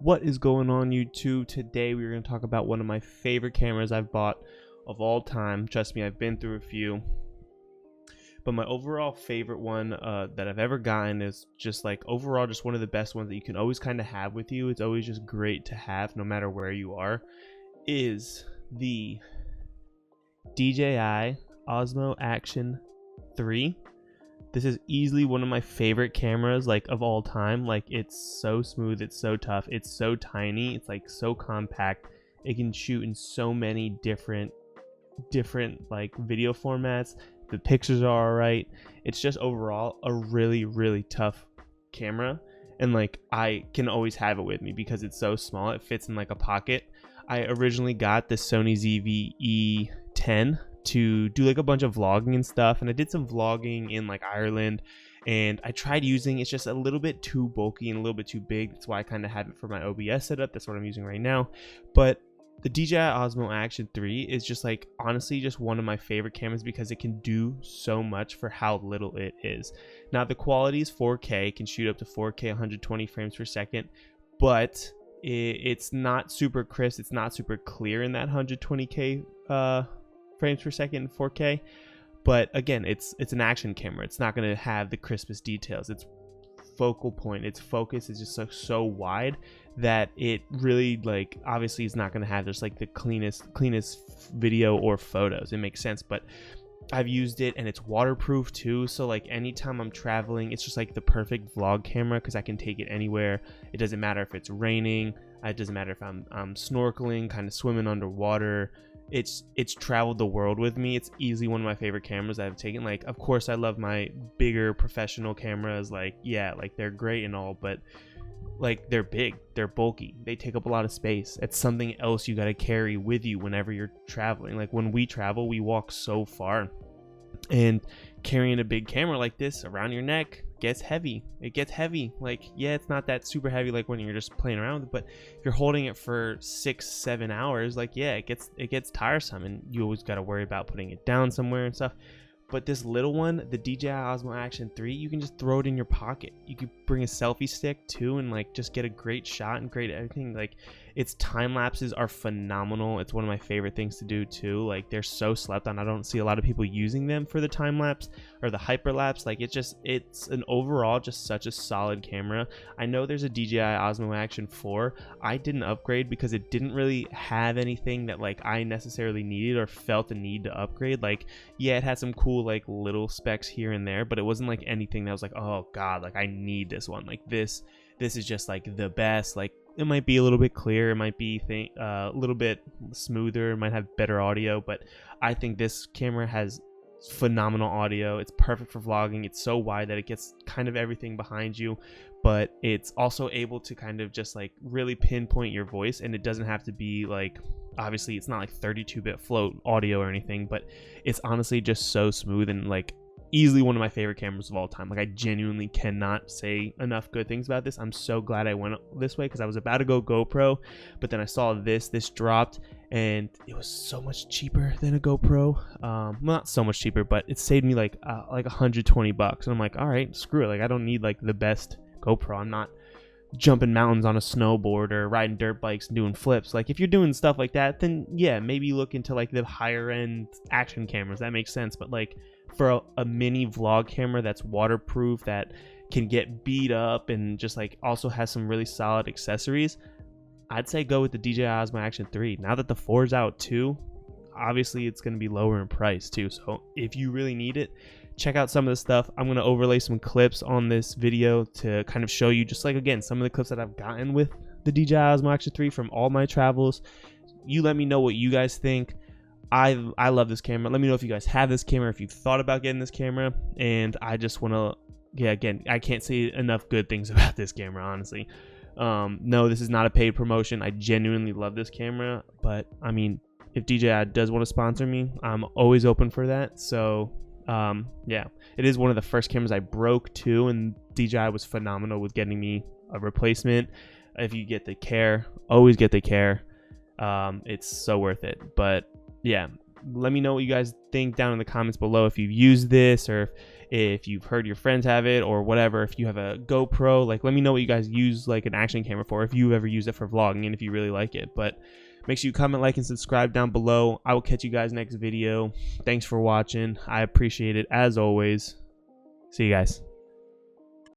What is going on, YouTube? Today we're going to talk about one of my favorite cameras I've bought of all time. Trust me, I've been through a few, but my overall favorite one that I've ever gotten is just like overall just one of the best ones that you can always kind of have with you. It's always just great to have no matter where you are, is the DJI Osmo Action 3. This is easily one of my favorite cameras like of all time. Like, it's so smooth, it's so tough, it's so tiny, it's like so compact. It can shoot in so many different like video formats. The pictures are all right. It's just overall a really tough camera, and like I can always have it with me because it's so small. It fits in like a pocket. I originally got the Sony ZV-E10 to do like a bunch of vlogging and stuff, and I did some vlogging in like Ireland, and I tried using it's just a little bit too bulky and a little bit too big. That's why I kind of have it for my OBS setup. That's what I'm using right now. But the DJI Osmo Action 3 is just like honestly just one of my favorite cameras because it can do so much for how little it is. Now the quality is 4K, can shoot up to 4K 120 frames per second, but it's not super crisp, it's not super clear in that 120k frames per second in 4K. But again, it's an action camera. It's not going to have the crispest details. Its focal point, its focus is just so wide that it really, like, obviously is not going to have just like the cleanest video or photos. It makes sense, but I've used it and it's waterproof too, so like anytime I'm traveling, it's just like the perfect vlog camera because I can take it anywhere. It doesn't matter if it's raining, it doesn't matter if I'm snorkeling, kind of swimming underwater. It's traveled the world with me. It's easily one of my favorite cameras I've taken. Like, of course I love my bigger professional cameras, like, yeah, like they're great and all, but like they're big, they're bulky, they take up a lot of space. It's something else you got to carry with you whenever you're traveling. Like when we travel, we walk so far, and carrying a big camera like this around your neck gets heavy. It gets heavy. Like, yeah, it's not that super heavy like when you're just playing around with it, but if you're holding it for 6-7 hours, like, yeah, it gets tiresome, and you always got to worry about putting it down somewhere and stuff. But this little one, the DJI Osmo Action 3, you can just throw it in your pocket. You could bring a selfie stick too and like just get a great shot and great everything. Like, its time lapses are phenomenal. It's one of my favorite things to do too. Like, they're so slept on. I don't see a lot of people using them for the time lapse or the hyperlapse. Like, it's an overall just such a solid camera. I know there's a DJI Osmo Action 4. I didn't upgrade because it didn't really have anything that like I necessarily needed or felt the need to upgrade. Like, yeah, it had some cool like little specs here and there, but it wasn't like anything that was like, oh god, like I need this one. Like this is just like the best. Like, it might be a little bit clearer, it might be a little bit smoother, it might have better audio, but I think this camera has phenomenal audio. It's perfect for vlogging. It's so wide that it gets kind of everything behind you, but it's also able to kind of just like really pinpoint your voice, and it doesn't have to be like, obviously it's not like 32-bit float audio or anything, but it's honestly just so smooth and like easily one of my favorite cameras of all time. Like, I genuinely cannot say enough good things about this. I'm so glad I went this way because I was about to go GoPro, but then I saw this dropped, and it was so much cheaper than a GoPro. Well, not so much cheaper, but it saved me like $120 bucks, and I'm like, all right, screw it. Like, I don't need like the best GoPro. I'm not jumping mountains on a snowboard or riding dirt bikes and doing flips. Like, if you're doing stuff like that, then yeah, maybe look into like the higher end action cameras. That makes sense. But like for a mini vlog camera that's waterproof, that can get beat up, and just like also has some really solid accessories, I'd say go with the DJI Osmo Action 3. Now that the 4 is out too, obviously it's going to be lower in price too. So if you really need it, check out some of the stuff. I'm going to overlay some clips on this video to kind of show you just like, again, some of the clips that I've gotten with the DJI Osmo Action 3 from all my travels. You let me know what you guys think. I love this camera. Let me know if you guys have this camera, if you've thought about getting this camera. And I just want to, yeah, again, I can't say enough good things about this camera, honestly. No, this is not a paid promotion. I genuinely love this camera, but I mean, if DJI does want to sponsor me, I'm always open for that. So yeah, it is one of the first cameras I broke too, and DJI was phenomenal with getting me a replacement. If you get the care, always get the care. It's so worth it. But yeah, let me know what you guys think down in the comments below, if you've used this, or if you've heard your friends have it or whatever. If you have a GoPro, like let me know what you guys use like an action camera for, if you ever use it for vlogging and if you really like it. But make sure you comment, like, and subscribe down below. I will catch you guys next video. Thanks for watching. I appreciate it as always. See you guys.